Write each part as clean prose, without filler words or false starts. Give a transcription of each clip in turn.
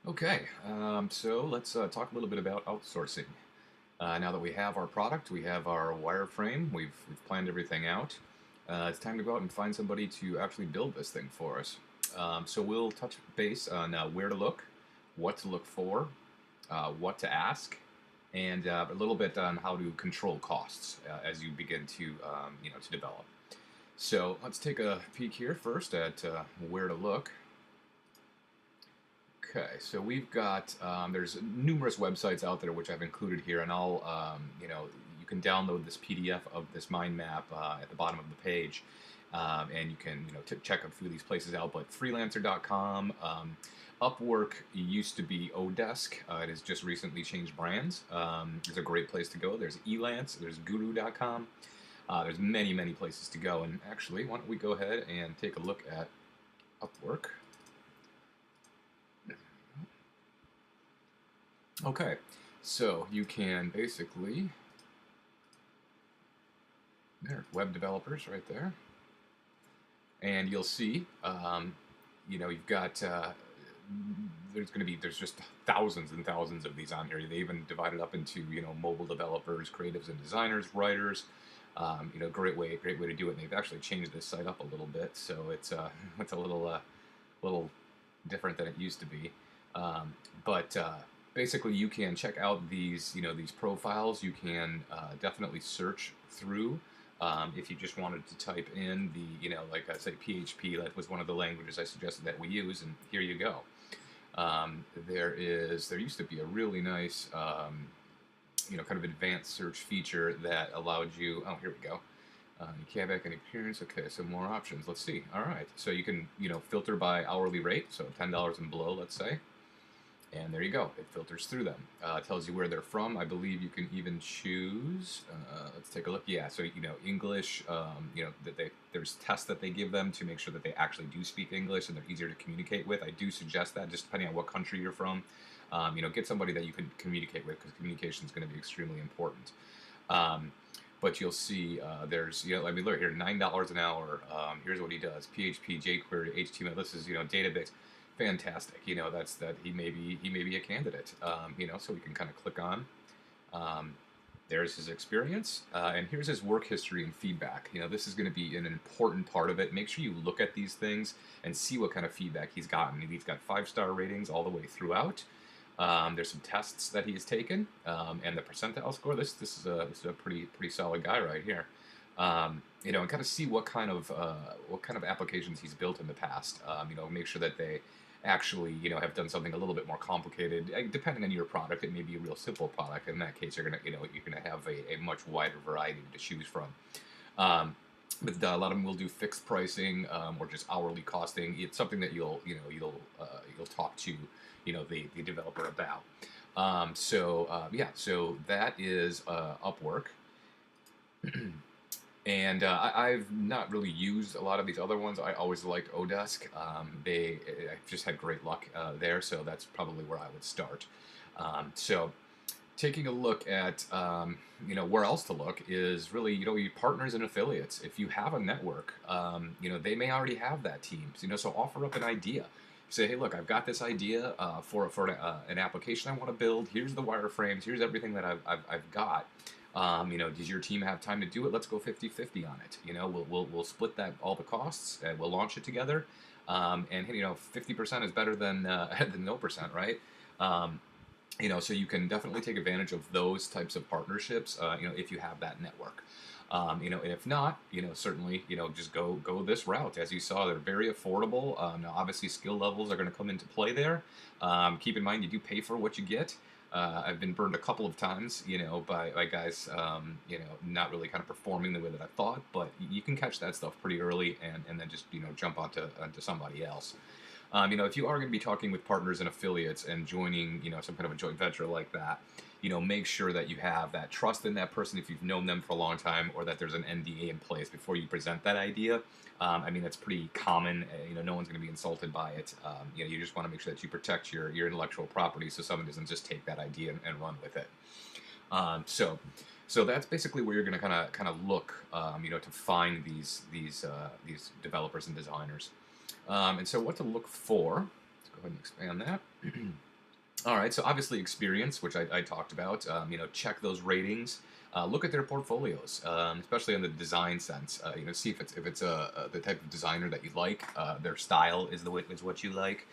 Okay, so let's talk a little bit about outsourcing. Now that we have our product, we have our wireframe, we've planned everything out. It's time to go out and find somebody to actually build this thing for us. So we'll touch base on where to look, what to look for, what to ask, and a little bit on how to control costs as you begin to to develop. So let's take a peek here first at where to look. Okay, so we've got there's numerous websites out there which I've included here, and you can download this PDF of this mind map at the bottom of the page, and you can check a few of these places out. But freelancer.com, Upwork used to be Odesk. It has just recently changed brands. It's a great place to go. There's Elance, there's Guru.com. There's many places to go, and actually, why don't we go ahead and take a look at Upwork. Okay, so you can basically, there, web developers right there, and you'll see, you've got, there's just thousands and thousands of these on here. They even divide it up into, mobile developers, creatives and designers, writers. Great way to do it. And they've actually changed this site up a little bit, so it's it's a little different than it used to be. But basically, you can check out these profiles. You can definitely search through. If you just wanted to type in like I say, PHP, that was one of the languages I suggested that we use, and here you go. There used to be a really nice, kind of advanced search feature that allowed you. Oh, here we go. You can't back any appearance. Okay, so more options. Let's see. All right, so you can filter by hourly rate, so $10 and below, let's say. And there you go. It filters through them. Tells you where they're from. I believe you can even choose. Let's take a look. Yeah, so English. There's tests that they give them to make sure that they actually do speak English and they're easier to communicate with. I do suggest that, just depending on what country you're from. Get somebody that you can communicate with, because communication is going to be extremely important. But you'll see there's look here, $9 an hour. Here's what he does: PHP, jQuery, HTML. This is database. Fantastic. That's that he may be a candidate. So we can kind of click on. There's his experience, and here's his work history and feedback. This is going to be an important part of it. Make sure you look at these things and see what kind of feedback he's gotten. He's got 5-star ratings all the way throughout. There's some tests that he's taken, and the percentile score. This is a pretty solid guy right here. And kind of see what kind of applications he's built in the past. Make sure that they actually have done something a little bit more complicated. Depending on your product, it may be a real simple product. In that case, you're gonna have a much wider variety to choose from. But a lot of them will do fixed pricing or just hourly costing. It's something that you'll talk to the developer about. So that is Upwork. And I've not really used a lot of these other ones. I always liked Odesk. I've just had great luck there, so that's probably where I would start. So taking a look at where else to look is really your partners and affiliates. If you have a network, they may already have that team. So offer up an idea. Say, hey, look, I've got this idea for an application I want to build. Here's the wireframes. Here's everything that I've got. Does your team have time to do it? Let's go 50-50 on it. We'll split that, all the costs, and we'll launch it together. And 50% is better than than 0%, right? So you can definitely take advantage of those types of partnerships. If you have that network. And if not, certainly, just go this route. As you saw, they're very affordable. Now, obviously, skill levels are going to come into play there. Keep in mind, you do pay for what you get. I've been burned a couple of times, by guys, not really kind of performing the way that I thought. But you can catch that stuff pretty early, and then just jump onto somebody else. If you are going to be talking with partners and affiliates and joining, some kind of a joint venture like that, make sure that you have that trust in that person if you've known them for a long time, or that there's an NDA in place before you present that idea. That's pretty common. No one's going to be insulted by it. You just want to make sure that you protect your intellectual property, so someone doesn't just take that idea and run with it. So that's basically where you're going to kind of look, to find these developers and designers. And so what to look for? Let's go ahead and expand that. All right, so obviously experience, which I talked about. Check those ratings. Look at their portfolios, especially in the design sense. See if it's the type of designer that you like. Their style is what you like.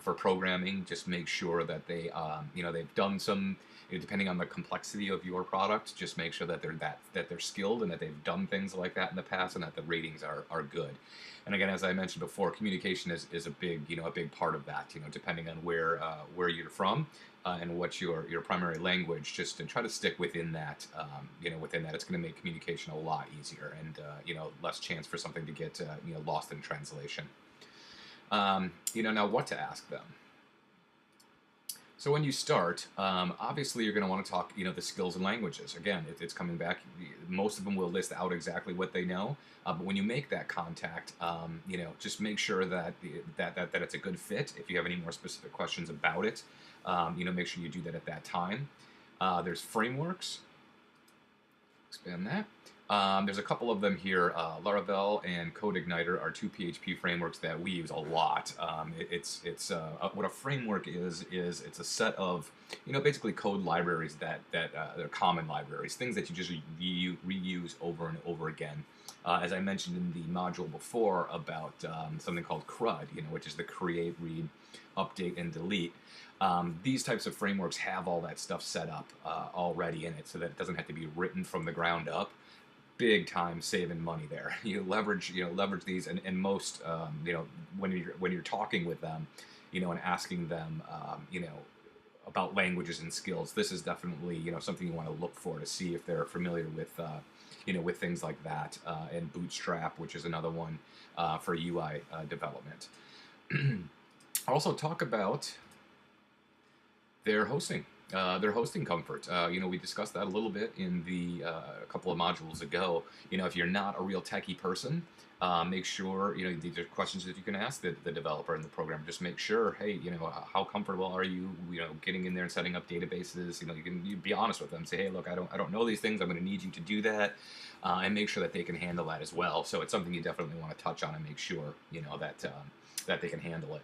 For programming, just make sure that they've done some. Depending on the complexity of your product, just make sure that they're skilled and that they've done things like that in the past, and that the ratings are good. And again, as I mentioned before, communication is a big part of that. Depending on where you're from, and what's your primary language, just to try to stick within that. Within that, it's going to make communication a lot easier, and less chance for something to get lost in translation. Now what to ask them. So when you start, obviously you're going to want to talk, the skills and languages. Again, it's coming back. Most of them will list out exactly what they know. But when you make that contact, just make sure that that it's a good fit. If you have any more specific questions about it, make sure you do that at that time. There's frameworks. Expand that. There's a couple of them here. Laravel and CodeIgniter are two PHP frameworks that we use a lot. What a framework is it's a set of basically code libraries that they're common libraries, things that you just reuse over and over again. As I mentioned in the module before about something called CRUD, which is the create, read, update, and delete. These types of frameworks have all that stuff set up already in it, so that it doesn't have to be written from the ground up. Big time saving money there. You leverage these, and most when you're talking with them, and asking them about languages and skills. This is definitely something you want to look for to see if they're familiar with with things like that, and Bootstrap, which is another one for UI development. Also talk about their hosting comfort. We discussed that a little bit in the a couple of modules ago. If you're not a real techie person, make sure these are questions that you can ask the developer and the programmer. Just make sure, hey, how comfortable are you, getting in there and setting up databases. You be honest with them. Say, hey, look, I don't know these things. I'm going to need you to do that, and make sure that they can handle that as well. So it's something you definitely want to touch on and make sure that they can handle it.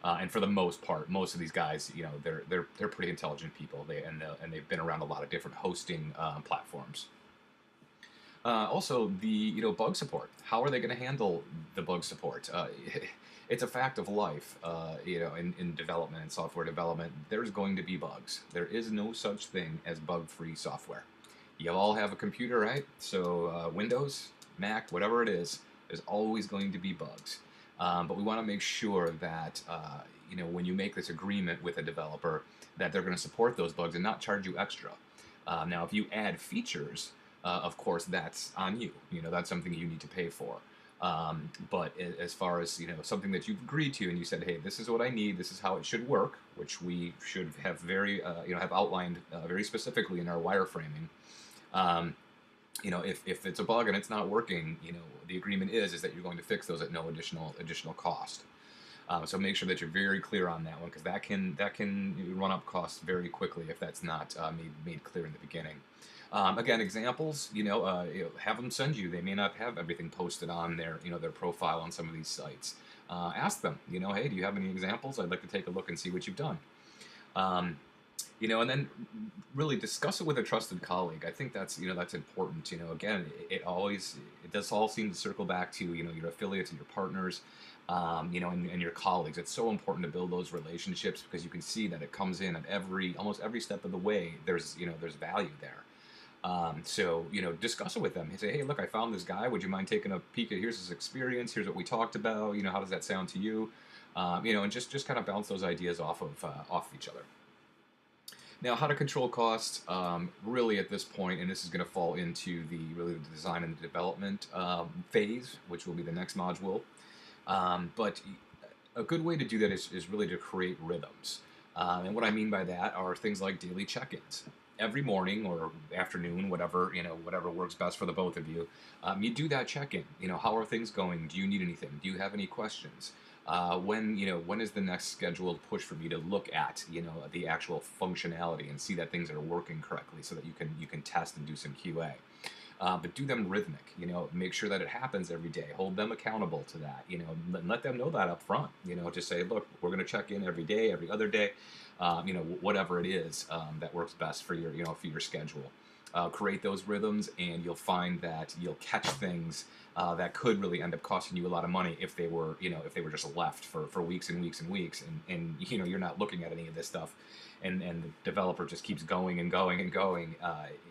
And for the most part, most of these guys, they're pretty intelligent people. They've been around a lot of different hosting platforms. Also, the bug support. How are they going to handle the bug support? It's a fact of life. In development and software development, there's going to be bugs. There is no such thing as bug-free software. You all have a computer, right? So Windows, Mac, whatever it is, there's always going to be bugs. But we want to make sure that when you make this agreement with a developer, that they're going to support those bugs and not charge you extra. Now, if you add features, of course, that's on you. That's something you need to pay for. But as far as something that you've agreed to, and you said, hey, this is what I need, this is how it should work, which we should have have outlined very specifically in our wireframing. If it's a bug and it's not working, the agreement is that you're going to fix those at no additional cost. So make sure that you're very clear on that one, because that can run up costs very quickly if that's not made clear in the beginning. Again, examples, have them send you. They may not have everything posted on their profile on some of these sites. Ask them, hey, do you have any examples? I'd like to take a look and see what you've done. And then really discuss it with a trusted colleague. I think that's important. Again, it does all seem to circle back to your affiliates and your partners, and your colleagues. It's so important to build those relationships, because you can see that it comes in at almost every step of the way. There's value there. So discuss it with them. Say, hey, look, I found this guy. Would you mind taking a peek at? Here's his experience. Here's what we talked about. How does that sound to you? And just kind of bounce those ideas off each other. Now, how to control costs, really at this point, and this is going to fall into the design and the development phase, which will be the next module. But a good way to do that is really to create rhythms. And what I mean by that are things like daily check-ins. Every morning or afternoon, whatever works best for the both of you, you do that check-in. How are things going? Do you need anything? Do you have any questions? When is the next scheduled push for me to look at the actual functionality and see that things are working correctly, so that you can test and do some QA. but do them rhythmic. Make sure that it happens every day. Hold them accountable to that. Let them know that up front. Just say, look, we're going to check in every day, every other day. Whatever it is that works best for your schedule. Create those rhythms, and you'll find that you'll catch things that could really end up costing you a lot of money if they were just left for weeks and weeks and weeks, and you're not looking at any of this stuff, and the developer just keeps going and going and going.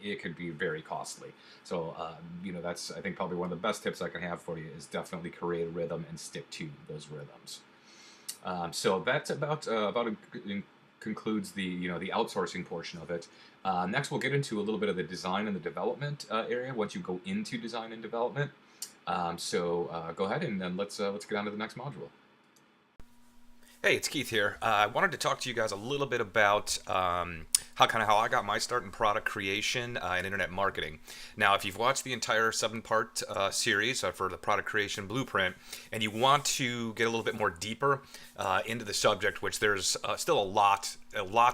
It could be very costly. So that's, I think, probably one of the best tips I can have for you is definitely create a rhythm and stick to those rhythms. So that's concludes the outsourcing portion of it. Next, we'll get into a little bit of the design and the development area once you go into design and development. So go ahead and then let's get on to the next module. Hey, it's Keith here. I wanted to talk to you guys a little bit about how I got my start in product creation and internet marketing. Now, if you've watched the entire 7-part series for the product creation blueprint, and you want to get a little bit more deeper into the subject, which there's still a lot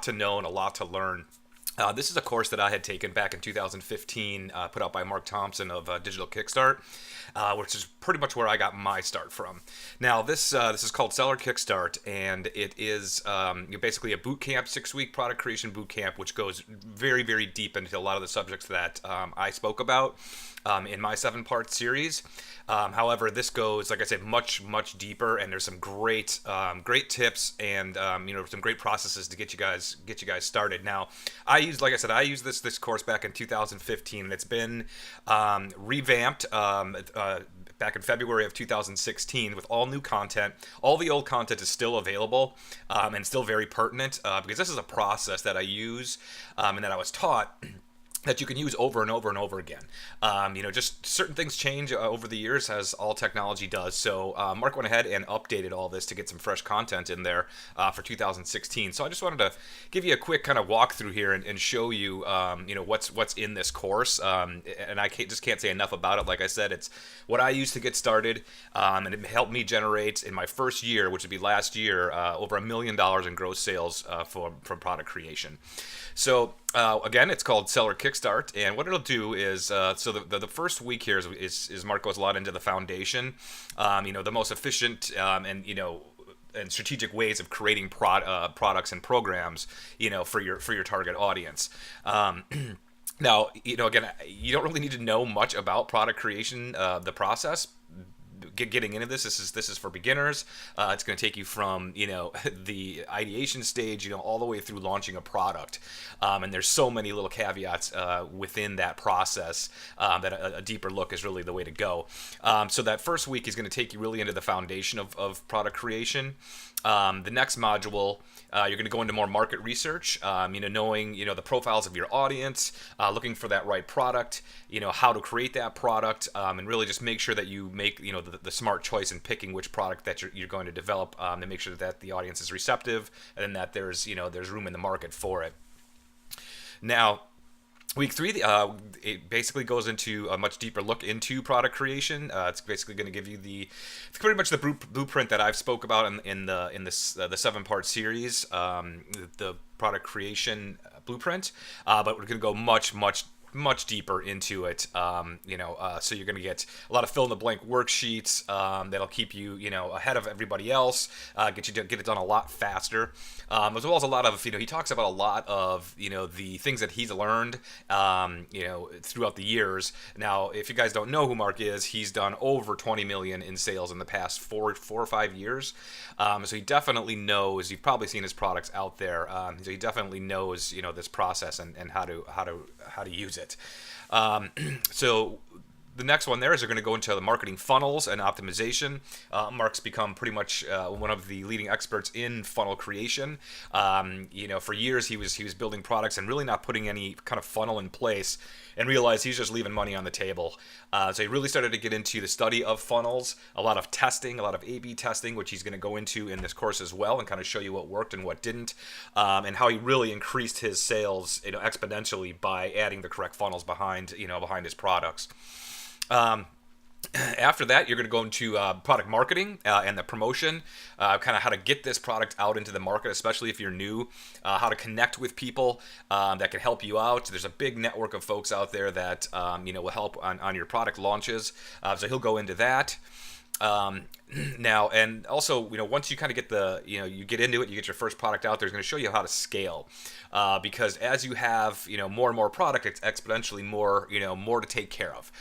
to know and a lot to learn. This is a course that I had taken back in 2015, put out by Mark Thompson of Digital Kickstart, which is pretty much where I got my start from. Now, this is called Seller Kickstart, and it is basically a boot camp, 6-week product creation boot camp, which goes very, very deep into a lot of the subjects that I spoke about in my 7-part series. However, this goes, like I said, much, much deeper, and there's some great tips and some great processes to get you guys started. Now, I used this course back in 2015, and it's been revamped back in February of 2016 with all new content. All the old content is still available and still very pertinent because this is a process that I use and that I was taught that you can use over and over and over again. Just certain things change over the years, as all technology does. So Mark went ahead and updated all this to get some fresh content in there for 2016. So I just wanted to give you a quick kind of walkthrough here and show you, what's in this course. And I just can't say enough about it. Like I said, it's what I used to get started, and it helped me generate in my first year, which would be last year, over $1 million in gross sales from product creation. So again, it's called Seller Kickstart, and what it'll do is, the first week here is Mark goes a lot into the foundation, the most efficient and strategic ways of creating products and programs, for your target audience. Now, again, you don't really need to know much about product creation, the process. Getting into this is for beginners. It's going to take you from the ideation stage all the way through launching a product, and there's so many little caveats within that process that a deeper look is really the way to go. So that first week is going to take you really into the foundation of product creation. The next module, you're going to go into more market research, knowing the profiles of your audience, looking for that right product, how to create that product, and really just make sure that you make the smart choice in picking which product that you're going to develop, to make sure that the audience is receptive and that there's room in the market for it. Now, Week 3, it basically goes into a much deeper look into product creation. It's basically going to give you it's pretty much the blueprint that I've spoke about in the 7-part series, the product creation blueprint. But we're going to go much deeper into it. So you're going to get a lot of fill-in-the-blank worksheets that'll keep you, ahead of everybody else, get it done a lot faster. As well as a lot of, he talks about a lot of, the things that he's learned, throughout the years. Now, if you guys don't know who Mark is, he's done over 20 million in sales in the past four or 5 years. So he definitely knows. You've probably seen his products out there. So he definitely knows, this process and how to use it. So the next one there is they're going to go into the marketing funnels and optimization. Mark's become pretty much one of the leading experts in funnel creation. For years he was building products and really not putting any kind of funnel in place, and realized he's just leaving money on the table. So he really started to get into the study of funnels, a lot of testing, a lot of A/B testing, which he's going to go into in this course as well, and kind of show you what worked and what didn't, and how he really increased his sales, exponentially by adding the correct funnels behind his products. After that, you're going to go into product marketing and the promotion, kind of how to get this product out into the market, especially if you're new, how to connect with people that can help you out. There's a big network of folks out there that will help on your product launches. So he'll go into that. Um, Now, and also, once you kind of get you get into it, you get your first product out there, it's going to show you how to scale. Because as you have, more and more product, it's exponentially more, more to take care of.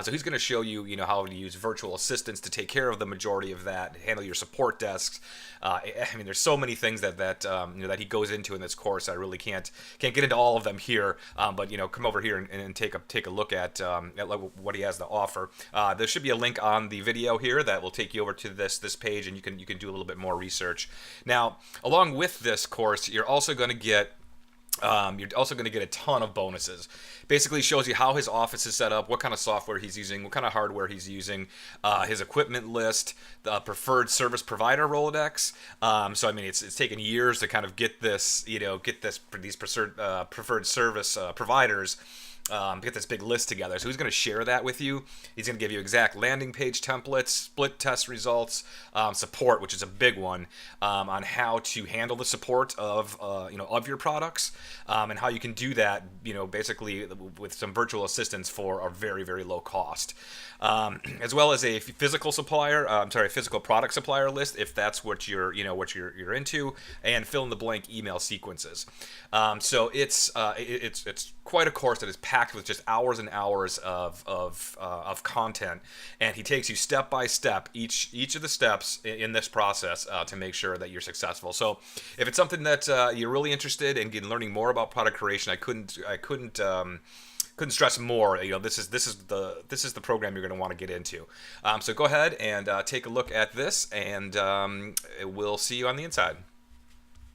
So he's going to show you, how to use virtual assistants to take care of the majority of that, handle your support desks. I mean, there's so many things that he goes into in this course. I really can't get into all of them here. But come over here and take a look at what he has to offer. There should be a link on the video here that will take you over to this page, and you can do a little bit more research. Now, along with this course, you're also going to get a ton of bonuses. Basically shows you how his office is set up, what kind of software he's using, what kind of hardware he's using, his equipment list, the preferred service provider Rolodex. So I mean, it's taken years to kind of get these preferred service providers. Get this big list together. So he's going to share that with you. He's going to give you exact landing page templates, split test results, support, which is a big one, on how to handle the support of your products, and how you can do that, basically with some virtual assistants for a very, very low cost. As well as a physical product supplier list if that's what you're into, and fill in the blank email sequences. So it's quite a course that is packed with just hours and hours of content, and he takes you step by step each of the steps in this process to make sure that you're successful. So if it's something that you're really interested in learning more about product creation, I couldn't stress more. This is the program you're going to want to get into. So go ahead and take a look at this, and we'll see you on the inside.